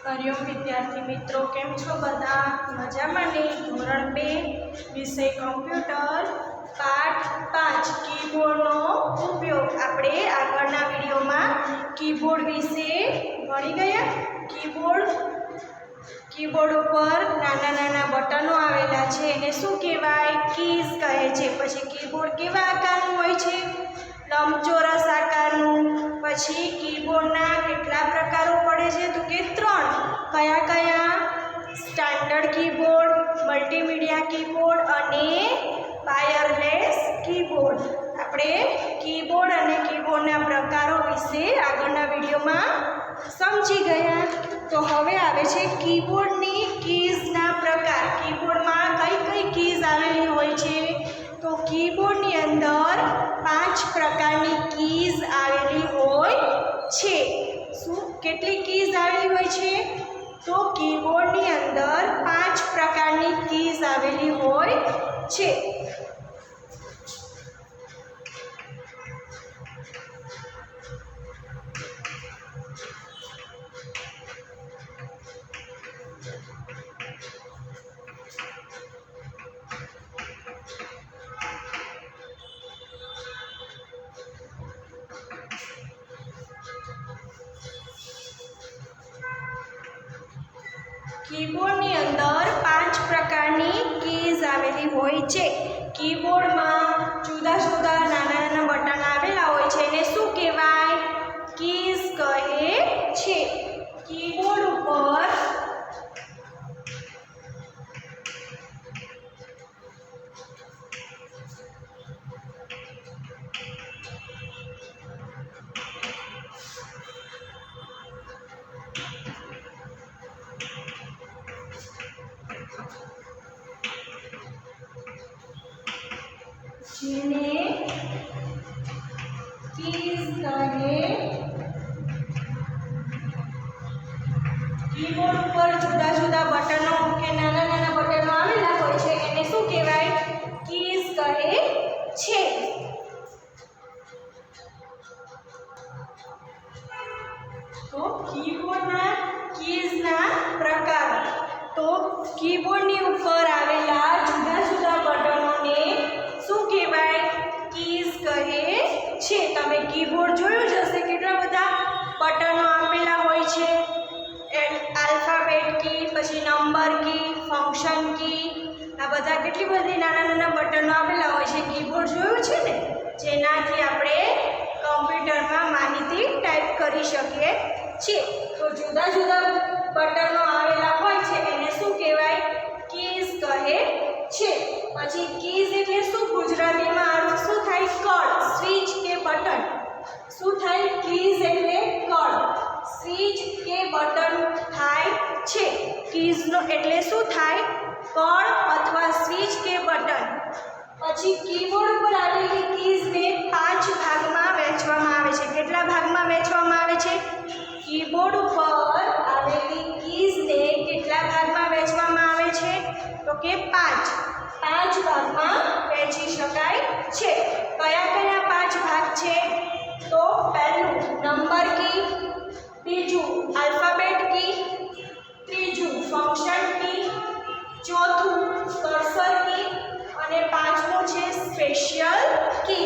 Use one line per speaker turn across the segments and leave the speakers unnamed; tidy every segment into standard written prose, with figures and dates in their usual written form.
हरिओम विद्यार्थी मित्रों, केम छो बधा? मजामां ने? धोरण 2 विषय कम्प्यूटर पाठ 5 कीबोर्डनो उपयोग। आपणे आगळना विडियोमां कीबोर्ड विषे भणी गया। कीबोर्ड पर नाना नाना बटनो आवेला छे एने शुं कहेवाय? कीज कहे छे। पछी कीबोर्ड केवा आकारनुं होय छे? लंबचोरस आकारनुं। पछी कीबोर्डना केटला प्रकारो पड़े छे? तो के 3। कया कया? स्टैंडर्ड कीबोर्ड, मल्टीमीडिया कीबोर्ड अने वायरलेस कीबोर्ड। आपणे कीबोर्ड अने कीबोर्डना प्रकारो विषे आगळना विडियोमां समझी गया। तो हवे आवे छे कीबोर्डनी कीजना प्रकार। कीबोर्डमां कई कई कीज आवेली होय छे? तो कीबोर्डनी अंदर 5 प्रकारनी कीज आवेली होय छे। शुं केटली कीज आवेली होय छे? तो कीबोर्डनी अंदर 5 प्रकारनी कीज आवेली होय छे। कीबोर्डनी अंदर 5 प्रकारनी कीज आवेली होय छे। कीबोर्डमां जुदा जुदा नाना नाना बटन आवेला होय छे एने शुं कहेवाय? कीज कहे छे। कीबोर्ड पर जेने कीज कहे। कीबोर्ड पर जुदा जुदा बटनो के नाना नाना बटनो आवेला होय छे एने शुं कहेवाय? कीज कहे छे। तो कीबोर्डना कीजना प्रकार। तो कीबोर्डनी उपर आवेला जुदा जुदा बटनोने शुं कहेवाय? कीज कहे छे। तमे कीबोर्ड जोयुं ज हशे, केटला बधा बटनो आपेला होय छे। अल्फाबेट की, पछी नंबर की, फंक्शन की, आ बधा केटली बधी नाना नाना बटनो आपेला होय छे। कीबोर्ड जोयुं छे ने, जेनाथी आपणे कम्प्यूटरमां माहिती टाइप करी शकीए छीए। तो जुदा जुदा बटनो आवेला होय छे एने शुं कहेवाय? कीज कहे छे। पछी कीज एटले शुं? गुजरातीमां अर्थ शुं थाय? कळ, स्विच के बटन। शुं थाय? कीज एटले कळ, स्विच के बटन थाय छे। कीजनो एटले शुं थाय? कळ अथवा स्विच के बटन। पछी कीबोर्ड पर आवेली कीजने 5 भागमां वहेंचवामां आवे छे। केटला भागमां वहेंचवामां आवे छे? कीबोर्ड पर आवेली कीजने केटला भागमां वहेंचवामां आवे छे? तो के 5 भागमां वहेंची शकाय छे। कया कया 5 भाग छे? तो पहेલું नंबर की, बीजुं अल्फाबेट की, त्रीजुं फंक्शन की, चौथुं कर्सर की અને પાંચમું છે સ્પેશિયલ કી।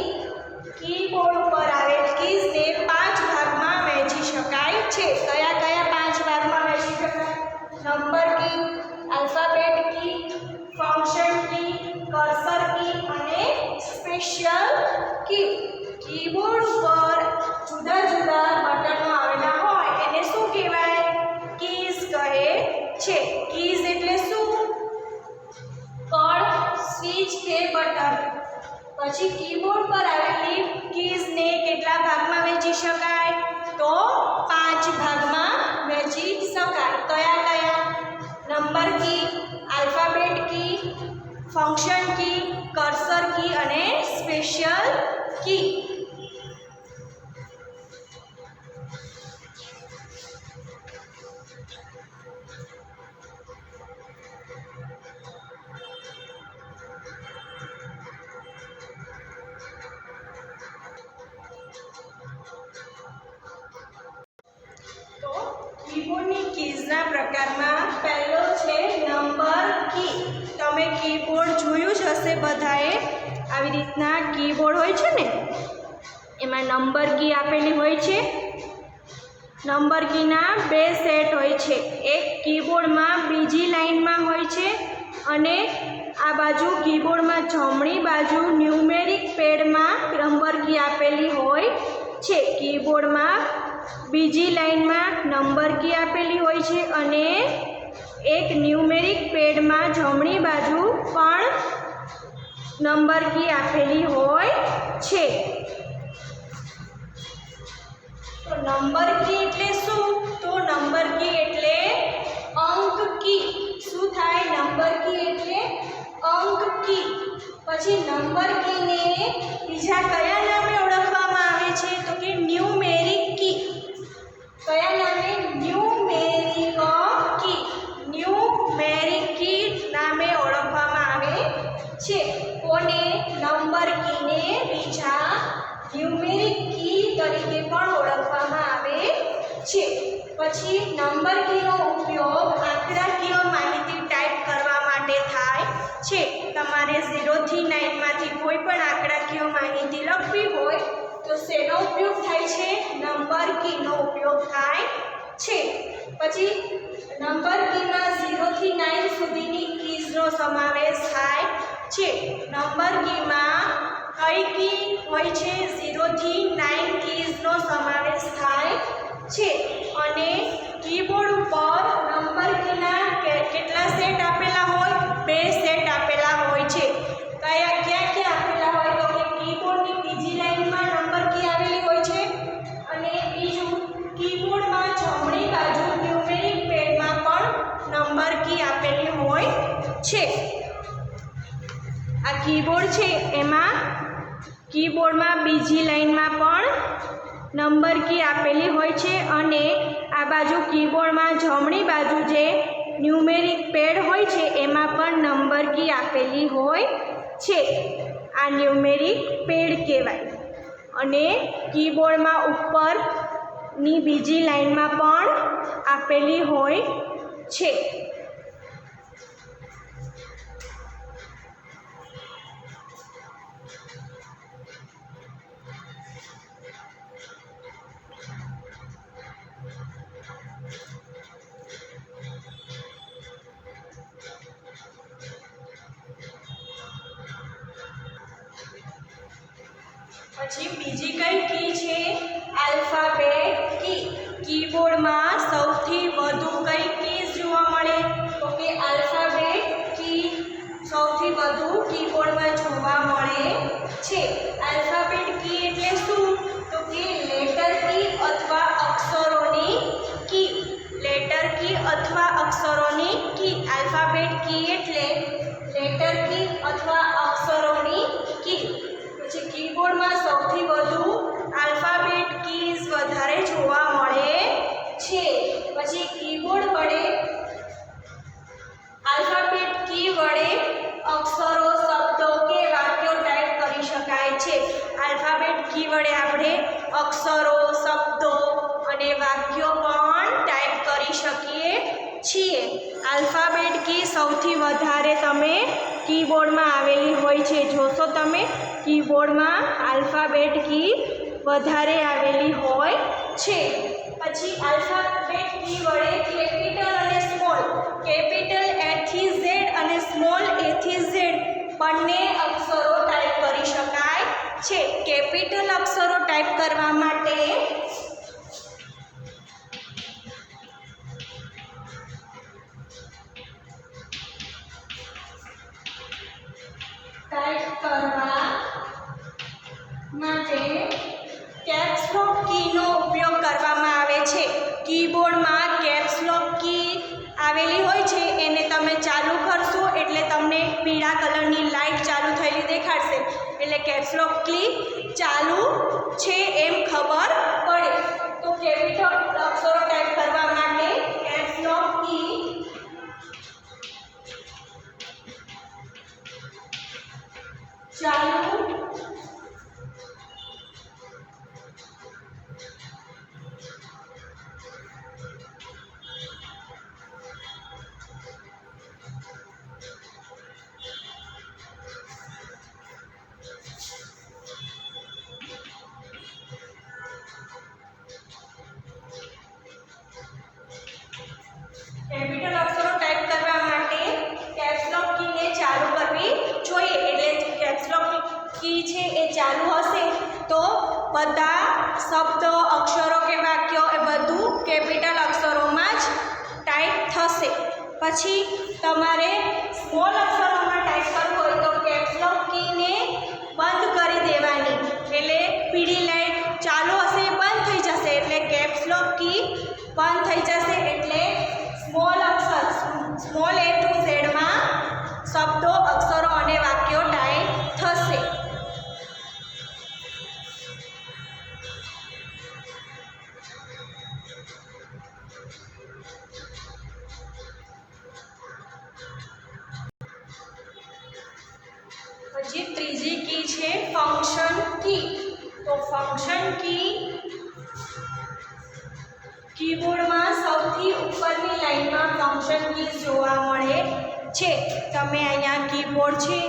कीबोर्ड पर आवेल कीजने 5 भागमां वहेंची शकाय छे। कया कया 5 भागमां वहेंची शकाय? नंबर की, अल्फाबेट की, फंक्शन की, कर्सर की અને स्पेशિયલ की। कीबोर्ड पर जुदा जुदा बटनो आवेला होय एने शुं कहेवाय? कीज कहे छे। कीज एटले शुं? कळ, स्विच के बटन। पछी कीबोर्ड पर आवेली कीजने केटला भागमां वहेंची शकाय? तो 5 भागमां वहेंची शकाय। कया कया? नंबर की, अल्फाबेट की, फंक्शन की, कर्सर की અને સ્પેશિયલ की। कीबोर्ड કીબોર્ડની કીઝના પ્રકારમાં પહેલો છે નંબર કી. તમે કીબોર્ડ જોયું જ હશે બધાએ. આવી રીતના કીબોર્ડ હોય છે ને, એમાં નંબર કી આપેલી હોય છે. નંબર કીના 2 સેટ હોય છે. એક કીબોર્ડમાં બીજી લાઇનમાં હોય છે અને આ બાજુ કીબોર્ડમાં જમણી બાજુ ન્યુમેરિક પેડમાં નંબર કી આપેલી હોય છે. કીબોર્ડમાં બીજી લાઇનમાં નંબર કી આપેલી હોય છે અને એક ન્યુમેરિક પેડમાં જમણી બાજુ પણ નંબર કી આપેલી હોય છે. તો નંબર કી એટલે શું? તો નંબર કી એટલે અંક કી. શું થાય? નંબર કી એટલે અંક કી. પછી નંબર કીને બીજા કયા નામે ઓળખવામાં આવે છે? તો કે ન્યુમેરિક કી. કયા નામે? ન્યુમેરિક કી. ન્યુમેરિક કી નામે ઓળખવામાં આવે છે. કોને? નંબર કીને બીજા ન્યુમેરિક કી તરીકે પણ ઓળખવામાં આવે છે. પછી નંબર કીનો ઉપયોગ આંકડાકીય માહિતી ટાઈપ કરવા માટે થાય છે. તમારે 0 થી 9 માંથી કોઈ પણ આંકડાકીય માહિતી લખવી હોય તો શેનો ઉપયોગ થાય છે? નંબર કીનો ઉપયોગ થાય છે. પછી નંબર કીમાં 0 થી 9 સુધીની કીઝનો સમાવેશ થાય છે. નંબર કીમાં કઈ કી હોય છે? 0 થી 9 કીઝનો સમાવેશ થાય છે. અને કીબોર્ડ ઉપર નંબર કીના કેટલા સેટ આપેલા હોય? 2 સેટ આપેલા હોય છે. ક્યાં ક્યાં આપેલા હોય? તો કે કીબોર્ડની બીજી લાઇનમાં નંબર કી આવેલી હોય છે અને બીજું કીબોર્ડમાં જમણી બાજુ ન્યુમેરિક પેડમાં પણ નંબર કી આપેલી હોય છે. આ કીબોર્ડ છે એમાં કીબોર્ડમાં બીજી લાઇનમાં પણ નંબર કી આપેલી હોય છે અને આ બાજુ કીબોર્ડમાં જમણી બાજુ જે ન્યુમેરિક પેડ હોય છે એમાં પણ નંબર કી આપેલી હોય છે. આ ન્યુમેરિક પેડ કહેવાય. અને કીબોર્ડમાં ઉપરની બીજી લાઇનમાં પણ આપેલી હોય છે. પછી બીજી કઈ કી છે? આલ્ફાબેટ કી. કીબોર્ડમાં સૌથી વધુ કઈ કી જોવા મળે? તો કે આલ્ફાબેટ કી સૌથી વધુ કીબોર્ડમાં જોવા મળે છે. આલ્ફાબેટ કી એટલે શું? તો કે લેટર કી અથવા અક્ષરોની કી. લેટર કી અથવા અક્ષરોની કી. આલ્ફાબેટ કી એટલે લેટર કી અથવા અક્ષરોની કી. પછી કીબોર્ડમાં સૌથી વધુ આલ્ફાબેટ કીઝ વધારે જોવા મળે છે. પછી કીબોર્ડ વડે આલ્ફાબેટ કી વડે અક્ષરો, શબ્દો કે વાક્યો ટાઈપ કરી શકાય છે. આલ્ફાબેટ કી વડે આપણે અક્ષરો, શબ્દો અને વાક્યો પણ ટાઈપ કરી શકીએ છીએ. આલ્ફાબેટ કી સૌથી વધારે તમે કીબોર્ડમાં આવેલી હોય છે. જોશો તમે કીબોર્ડમાં આલ્ફાબેટ કી વધારે આવેલી હોય છે. પછી આલ્ફાબેટ કી વડે કેપિટલ અને સ્મોલ, કેપિટલ A થી Z અને સ્મોલ a થી Z બંને અક્ષરો ટાઈપ કરી શકાય છે. કેપિટલ અક્ષરો ટાઈપ કરવા માટે કેપ્સ લોક કીનો ઉપયોગ કરવામાં આવે છે. કીબોર્ડમાં કેપ્સ લોક કી આવેલી હોય છે, એને તમે ચાલુ કરશો એટલે તમને પીળા કલરની લાઇટ ચાલુ થયેલી દેખાડશે. એટલે કેપ્સ લોક કી ચાલુ છે એમ ખબર પડે. તો કેપિટલ અક્ષરો ટાઈપ કરવા માટે કેપ્સ લોક કી ચાલુ ચાલુ હશે તો બધા શબ્દો, અક્ષરો કે વાક્યો એ બધું કેપિટલ અક્ષરોમાં જ ટાઈપ થશે. પછી તમારે સ્મોલ અક્ષરોમાં ટાઈપ કરવું હોય તો કેપ્સલોક કીને બંધ કરી દેવાની, એટલે પીળી લાઈટ ચાલુ હશે બંધ થઈ જશે, એટલે કેપ્સલોક કી બંધ થઈ જશે, એટલે સ્મોલ અક્ષર સ્મોલ A to Z માં શબ્દો, અક્ષરો અને વાક્યો ટાઈપ થશે. પછી ત્રીજી કી છે ફંક્શન કી. તો ફંક્શન કી કીબોર્ડમાં સૌથી ઉપરની લાઈનમાં ફંક્શન કીઝ જોવા મળે છે. તમે અહીંયા કીબોર્ડ છે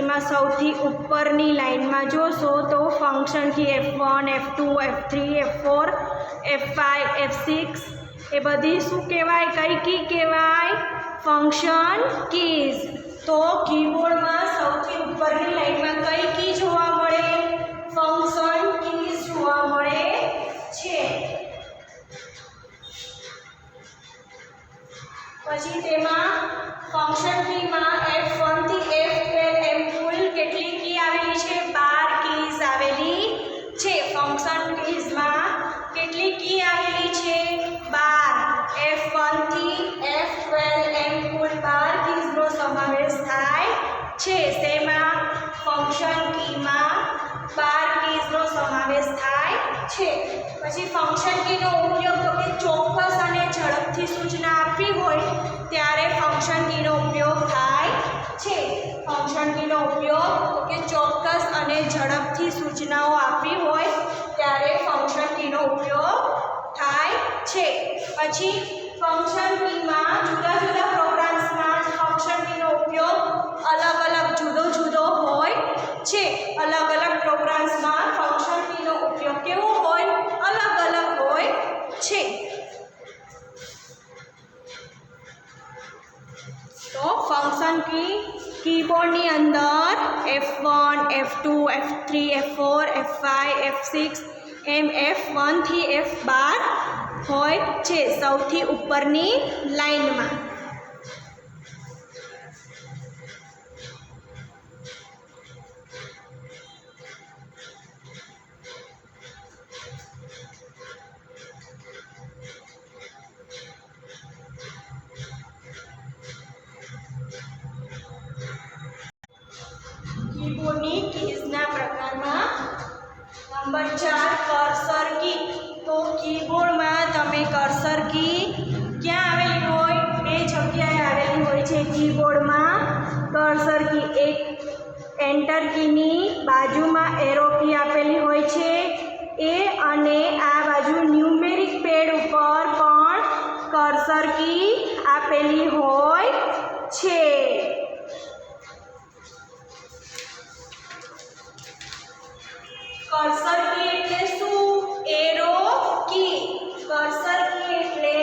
એમાં સૌથી ઉપરની લાઈનમાં જોશો તો ફંક્શન કી F1, F2, F3, F4, F5, F6 એ બધી શું કહેવાય, કઈ કી કહેવાય? Function keys. તો કીબોર્ડમાં સૌથી ઉપરની લાઈનમાં કઈ કી જોવા મળે? ફંક્શન કીઝ જોવા મળે છે. પછી તેમાં ફંક્શન કીમાં F1 થી F12 એમ કુલ કેટલી કી આવેલી છે? 12 કીઝ આવેલી છે. ફંક્શન કીઝમાં કેટલી કી આવેલી છે? 12. F1 થી F12 એમ કુલ 12 કીઝનો સમાવેશ થાય છે. તેમાં ફંક્શન કીમાં 12 કીઝનો સમાવેશ થાય છે. પછી ફંક્શન કીનો ઉપયોગ તો કે ચોક્કસ અને ઝડપથી સૂચના આપવી હોય ત્યારે ફંક્શન કીનો ઉપયોગ થાય છે. ફંક્શન કીનો ઉપયોગ તો કે ચોક્કસ અને ઝડપથી સૂચનાઓ આપવી હોય ત્યારે ફંક્શન કીનો ઉપયોગ થાય છે. પછી ફંક્શન કીમાં જુદા જુદા પ્રોગ્રામ્સમાં ફંક્શન કીનો ઉપયોગ અલગ અલગ જુદો જુદો હોય છે. અલગ અલગ પ્રોગ્રામ્સમાં ફંક્શન કીનો ઉપયોગ કેવો હોય? અલગ અલગ હોય છે. તો ફંક્શન કી કીબોર્ડની અંદર F1, F2, F3, F4, F5, F6 એમ F1 થી F12 હોય છે સૌથી ઉપરની લાઈનમાં. કીબોર્ડની કીઝના પ્રકારમાં નંબર 4 કર્સર કી. તો કીબોર્ડમાં તમે કર્સર કી ક્યાં આવેલી હોય? બે જગ્યાએ આવેલી હોય છે કીબોર્ડમાં કર્સર કી. એક એન્ટર કીની બાજુમાં એરો કી આપેલી હોય છે એ, અને આ બાજુ ન્યુમેરિક પેડ ઉપર પણ કર્સર કી આપેલી હોય છે. કર્સર કી એટલે શું? Arrow key. કર્સર કી એટલે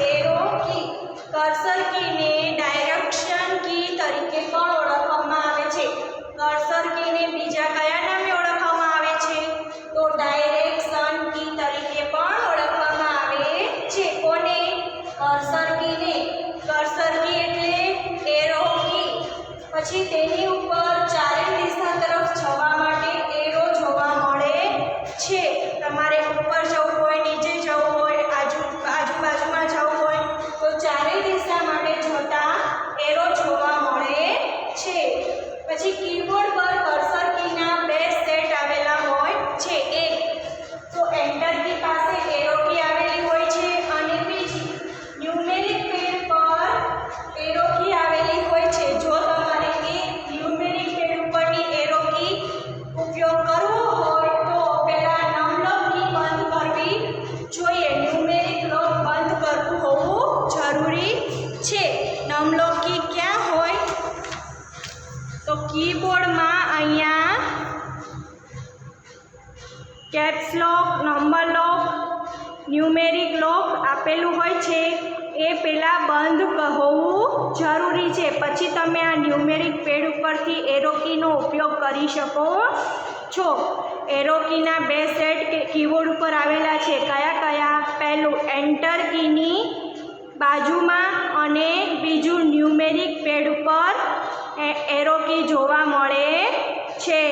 એરો કી. કર્સર કીને ડાયરેક્શન કી તરીકે પણ ઓળખવામાં આવે છે. કર્સર કીને બીજા કયા નામે ઓળખવામાં આવે છે? તો ડાયરેક્શન કી તરીકે પણ ઓળખવામાં આવે છે. કોને? કર્સર કીને. કર્સર કી એટલે એરો કી. પછી તેની ઉપર ચારે દિશા તરફ જવા માટે એરો જોવા મળે છે. તમારે ઉપર જવું હોય, નીચે જવું હોય, આજુબાજુમાં જવું હોય તો ચારે દિશા માટે જતા એરો જોવા મળે છે. પછી કીબોર્ડ પર કર્સર કીના બે સેટ આવેલા હોય છે. એક તો એન્ટર કી પાસે એરો કી આવેલી હોય છે, અને બીજી ન્યુમેરિક પેડ પર એરો કી આવેલી હોય છે. જો તમારે એ ન્યુમેરિક પેડ ઉપરની એરો કી ઉપયોગ કરવો હોય તો પહેલા નમલોક કી બંધ કરવી જોઈએ. ન્યુમેરિક લોક બંધ કરવું હોવું જરૂરી છે. નમલોક કી ક્યાં હોય? તો કીબોર્ડમાં અહીંયા કેપ્સ લોક, નંબર લોક, ન્યુમેરિક લોક આપેલું હોય છે એ પહેલાં બંધ હોવું જરૂરી છે. પછી તમે આ ન્યુમેરિક પેડ ઉપરથી એરો કીનો ઉપયોગ કરી શકો છો. એરો કીના બે સેટ કીબોર્ડ ઉપર આવેલા છે. કયા કયા? પહેલું એન્ટર કીની બાજુમાં અને બીજું ન્યુમેરિક પેડ ઉપર એરો કી જોવા મળે છે.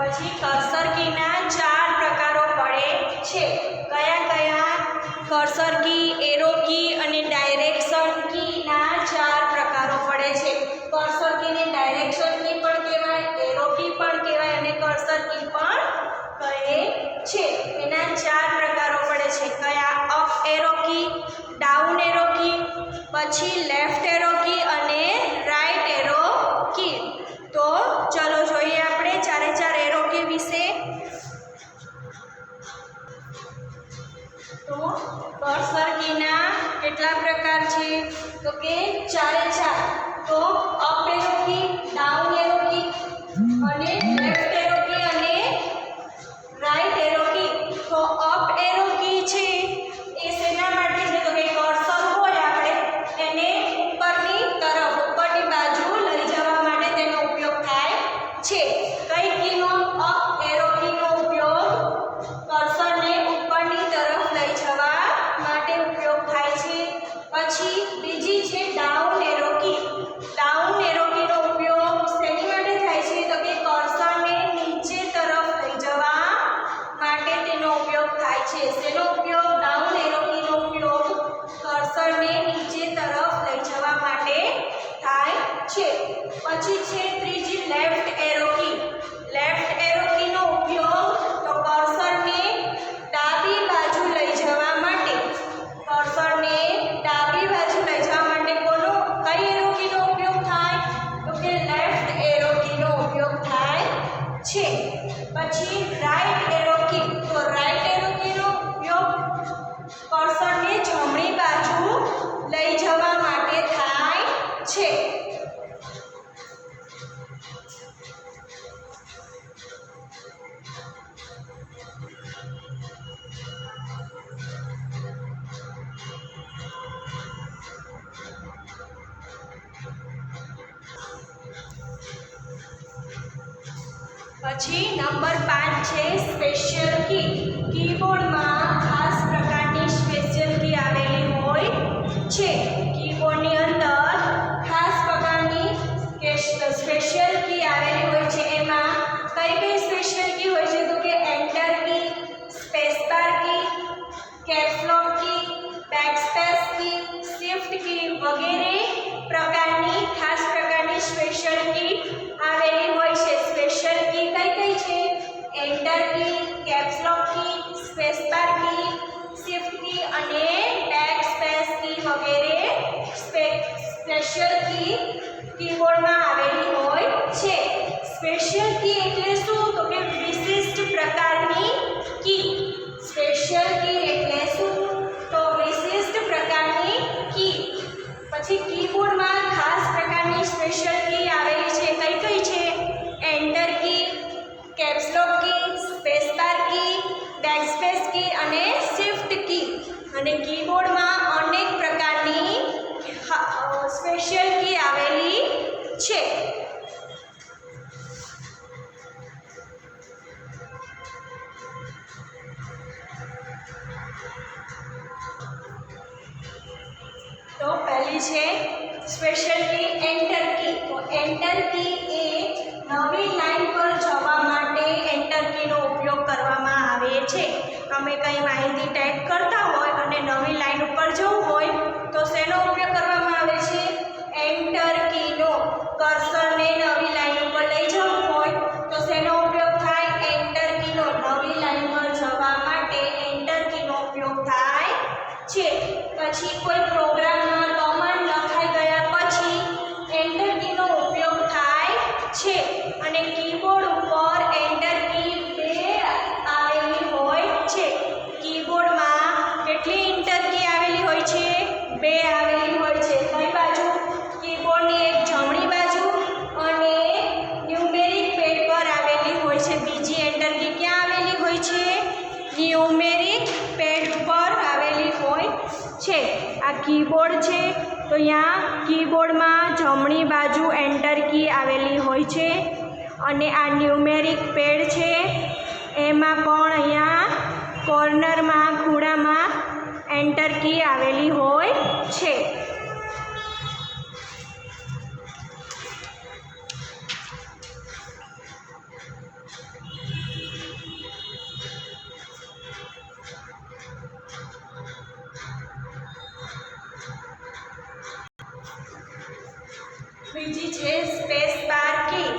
પછી કર્સર કીના 4 પ્રકારો પડે છે. કયા કયા? કર્સર કી, એરો કી અને ડાયરેક્શન કીના 4 પ્રકારો પડે છે. કર્સર કીને ડાયરેક્શન કી પણ કહેવાય, એરો કી પણ કહેવાય અને કર્સર કી પણ કહે છે. એના 4 પ્રકારો પડે છે. કયા? Up arrow key, down arrow key, પછી લેફ્ટ એરો કી અને રાઈટ એરો કી. તો ચલો જોઈએ આપણે 4 એરો કી વિશે. તો કર્સર કીના કેટલા પ્રકાર છે? તો કે 4 તો up arrow key, down arrow key અને લેફ્ટ એરો કી અને રાઈટ એરો કી. તો અપ એરો કી છે એ શેના માટે છે? તો કે કર્સર હોય આપણે એને ઉપરની તરફ, ઉપરની બાજુ લઈ જવા માટે તેનો ઉપયોગ થાય છે. કઈ કીનો? અપ એરો કીનો ઉપયોગ કર્સરને ઉપરની તરફ લઈ જવા માટે ઉપયોગ થાય છે. પછી બીજી છે down arrow key. Down arrow કીનો ઉપયોગ શેની માટે થાય છે? તો કે કર્સરને નીચે તરફ લઈ જવા માટે તેનો ઉપયોગ થાય છે. શેનો ઉપયોગ? ડાઉન એરો કીનો ઉપયોગ કર્સરને નીચે તરફ લઈ જવા માટે થાય છે. પછી છે ત્રીજી left arrow key. Left arrow કીનો ઉપયોગ તો કર્સરને ડાબી બાજુ લઈ જવા માટે, કર્સરને ડાબી બાજુ લઈ જવા માટે કોનો કઈ એરો કીનો ઉપયોગ થાય? તો કે લેફ્ટ એરો કીનો ઉપયોગ થાય છે. પછી રાઈટ એરો કી. તો રાઈટ એરો કીનો ઉપયોગ કર્સરને જમણી બાજુ લઈ જવા માટે થાય છે. પછી નંબર 5 છે સ્પેશિયલ કી. કીબોર્ડમાં ખાસ પ્રકારની સ્પેશિયલ કી આવેલી હોય છે. કીબોર્ડની અંદર ખાસ પ્રકારની સ્પેશિયલ કી આવેલી હોય છે. એમાં કઈ કઈ સ્પેશિયલ કી હોય છે? તો કે એન્ટર કી, સ્પેસ બાર કી, કેપ્સ લોક કી, બેકસ્પેસ કી, શિફ્ટ કી વગેરે પ્રકારની ખાસ પ્રકારની સ્પેશિયલ કી આવેલી હોય છે. સ્પેશિયલ કી કઈ કઈ છે? એન્ટર કી, કેપ્સ લોક કી, સ્પેસ બાર કી, શિફ્ટ કી અને બેકસ્પેસ કી વગેરે સ્પેશિયલ કી કીબોર્ડમાં આવેલી હોય છે. સ્પેશિયલ કી એટલે શું? તો કે વિશિષ્ટ પ્રકારની કી. સ્પેશિયલ કી એટલે શું? તો વિશિષ્ટ પ્રકારની કી. પછી કીબોર્ડમાં ખાસ પ્રકારની સ્પેશિયલ કી આવેલી છે. કઈ કઈ છે? એન્ટર કી, કેપ્સ લોક કી, સ્પેસ બાર કી, બેકસ્પેસ કી અને શિફ્ટ કી. અને કીબોર્ડમાં અનેક પ્રકારની સ્પેશિયલ કી આવેલી છે. તો પહેલી છે સ્પેશિયલ કી એન્ટર કી. તો એન્ટર કી એ નવી લાઈન પર જવા માટે એન્ટર કીનો ઉપયોગ કરવામાં આવે છે. તમે કંઈ માહિતી ટાઈપ કરતા હોય અને નવી લાઈન ઉપર જવું હોય તો શેનો ઉપયોગ કરવામાં આવે છે? એન્ટર કીનો. કર્સરને નવી લાઈન ઉપર લઈ જવું હોય તો શેનો ઉપયોગ થાય? એન્ટર કીનો. નવી લાઈન પર જવા માટે એન્ટર કીનો ઉપયોગ થાય છે. પછી કોઈ પ્રોગ્રામમાં કમાન્ડ લખાઈ ગયા પછી એન્ટર કીનો ઉપયોગ થાય છે. અને કીબોર્ડ ઉપર એન્ટર કી 2 આવેલી હોય છે. કીબોર્ડમાં કેટલી એન્ટર કી આવેલી છે? ન્યુમેરિક પેડ ઉપર આવેલી હોય છે. આ કીબોર્ડ છે તો અહીંયા કીબોર્ડમાં જમણી બાજુ એન્ટર કી આવેલી હોય છે અને આ ન્યુમેરિક પેડ છે એમાં પણ અહીંયા કોર્નરમાં ખૂણામાં એન્ટર કી આવેલી હોય છે. બીજી છે સ્પેસ બાર કી.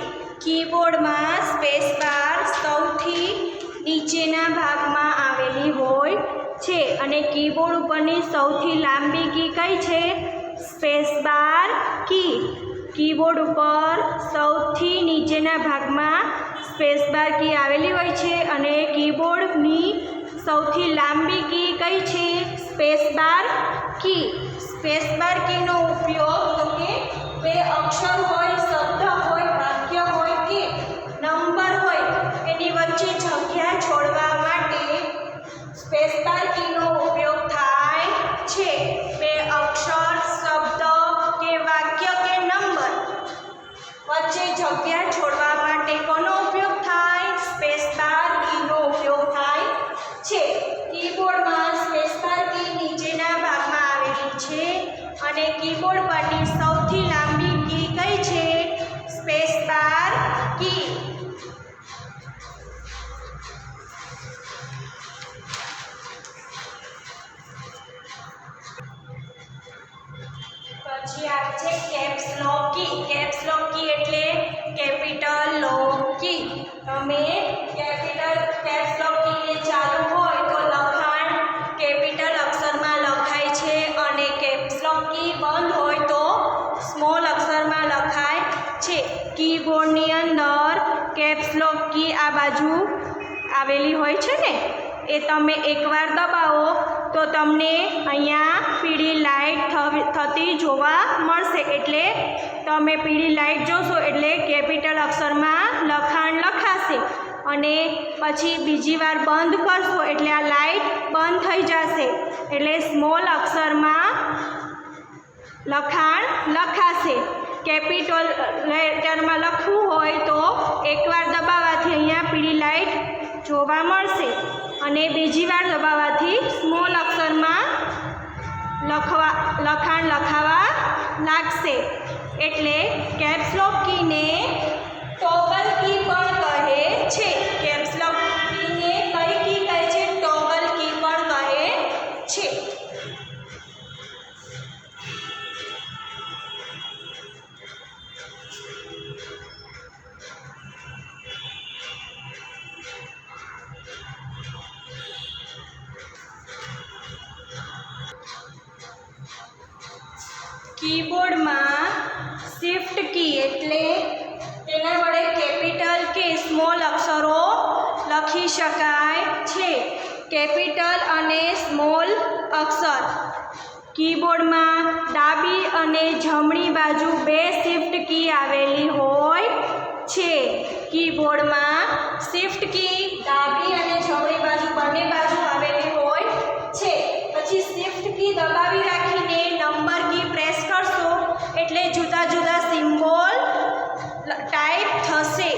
કીબોર્ડમાં સ્પેસ બાર સૌથી નીચેના ભાગમાં આવેલી હોય છે અને કીબોર્ડ ઉપરની સૌથી લાંબી કી કઈ છે? સ્પેસ બાર કી. કીબોર્ડ ઉપર સૌથી નીચેના ભાગમાં સ્પેસ બાર કી આવેલી હોય છે અને કીબોર્ડની સૌથી લાંબી કી કઈ છે? સ્પેસ બાર કી. સ્પેસ બાર કીનો ઉપયોગ તો કે બે અક્ષર હોય, શબ્દ હોય, વાક્ય હોય કે નંબર હોય એની વચ્ચે જગ્યા છોડવા માટે સ્પેસ બાર કીનો ઉપયોગ થાય છે. બે અક્ષર, શબ્દ કે વાક્ય કે નંબર વચ્ચે જગ્યા છોડવા માટે કોનો ઉપયોગ થાય? સ્પેસ બાર કીનો ઉપયોગ થાય છે. કીબોર્ડમાં સ્પેસ બાર કી નીચેના ભાગમાં આવેલી છે અને કીબોર્ડ પરની સૌથી લાંબી કી કઈ છે? સ્પેસ બાર કી. પછી આવે છે કેપ્સ લોક કી. કેપ્સ લોક કી એટલે કેપિટલ લોક કી. તમે કેપ્સ લોક કી ચાલુ હોય તો લખાણ કેપિટલ અક્ષરમાં લખાય છે અને કેપ્સ લોક કી બંધ હોય તો સ્મોલ અક્ષરમાં લખાય છે. કીબોર્ડની અંદર કેપ્સ લોક કી આ બાજુ આવેલી હોય છે ને, એ તમે એકવાર દબાવો તો તમને અહીંયા પીળી લાઇટ થતી જોવા મળશે. એટલે તમે પીળી લાઇટ જોશો એટલે કેપિટલ અક્ષરમાં લખાણ લખાશે અને પછી બીજી વાર બંધ કરશો એટલે આ લાઇટ બંધ થઈ જશે એટલે સ્મોલ અક્ષરમાં લખાણ લખાશે. કેપિટલ લેટરમાં લખવું હોય તો એકવાર દબાવવાથી અહીંયા પીળી લાઇટ જોવા મળશે અને બીજી વાર દબાવવાથી સ્મોલ અક્ષરમાં લખાણ લખાવા લાગશે. એટલે કેપ્સ લોક કીને ટોગલ કી પણ કહે છે. કેપ્સ લોક કીને કઈ કી કહે છે? ટોગલ કી પણ કહે છે. કીબોર્ડમાં શિફ્ટ કી એટલે તેના વડે કેપિટલ કે સ્મોલ અક્ષરો લખી શકાય છે. કેપિટલ અને સ્મોલ અક્ષર. કીબોર્ડમાં ડાબી અને જમણી બાજુ બે શિફ્ટ કી આવેલી હોય છે. કીબોર્ડમાં શિફ્ટ કી ડાબી અને જમણી બાજુ બંને બાજુ આવેલી હોય છે. પછી શિફ્ટ કી દબાવી રાખીને નંબર કી પ્રેસ કરશો એટલે જુદા જુદા સિમ્બોલ ટાઈપ થશે.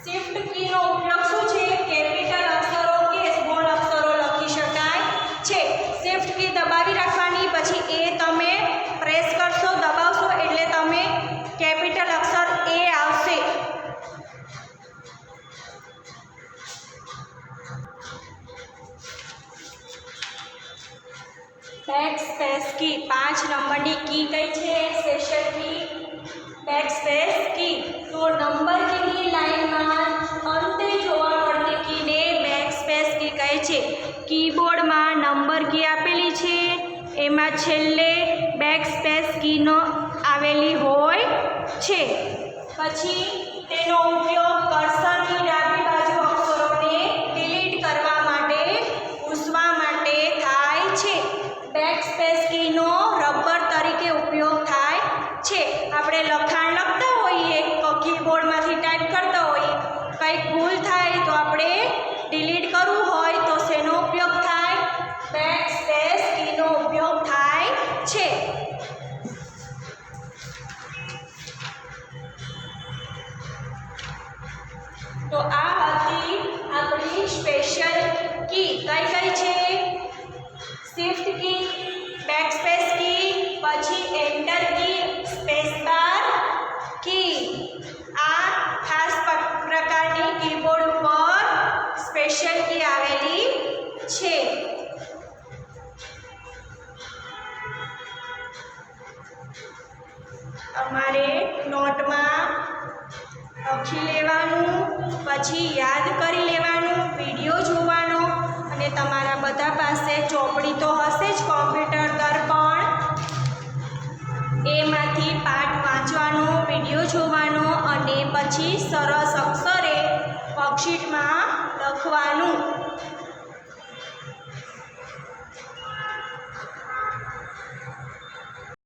શિફ્ટ કીનો ઉપયોગ શું છે? કેપિટલ અક્ષરો કે સ્મોલ અક્ષરો લખી શકાય છે. શિફ્ટ કી દબાવી રાખવાની, પછી એ તમે પ્રેસ કરશો, દબાવશો એટલે તમે કેપિટલ અક્ષર એ આવશે. બેક સ્પેસ કી 5 નંબરની કી કઈ છે? સ્પેશિયલ કી બેક સ્પેસ કી. તો નંબર કીની લાઈનમાં અંતે જોવા મળતી કીને બેક સ્પેસ કી કહે છે. કીબોર્ડમાં નંબર કી આપેલી છે એમાં છેલ્લે બેક સ્પેસ કીનો આવેલી હોય છે. પછી તેનો ઉપયોગ કર્સરની ડાબી બાજુ અક્ષરોને ડિલીટ કરવા માટે, ભૂંસવા માટે થાય છે. બેક સ્પેસ કીનો રબર તરીકે ઉપયોગ થાય છે. આપણે લખાણ લખતા હોઈએ કીબોર્ડમાંથી ટાઈપ કરતા હોઈએ, કંઈક ભૂલ થાય તો આપણે ડિલીટ કરવું હોય તો શેનો ઉપયોગ થાય? બેકસ્પેસ કીનો ઉપયોગ થાય છે. તો આ હતી આપણી સ્પેશિયલ કી. કઈ કઈ છે? શિફ્ટ કી, બેકસ્પેસ કી, પછી એન્ટર કી, સ્પેસ બાર કી. આ ખાસ પ્રકારની કીબોર્ડ ઉપર સ્પેશિયલ કી આવેલી છે. અમારે નોટમાં લખી લેવાનું, પછી યાદ કરી લેવાનું, વિડીયો જોવાનો, અને તમારા બધા પાસે ચોપડી તો હશે જ કોમ્પ્યુટર દર્પણ, એમાંથી પાઠ વાંચવાનો, વિડીયો જોવાનો અને પછી સરસ અક્ષરે વર્કશીટમાં લખવાનું.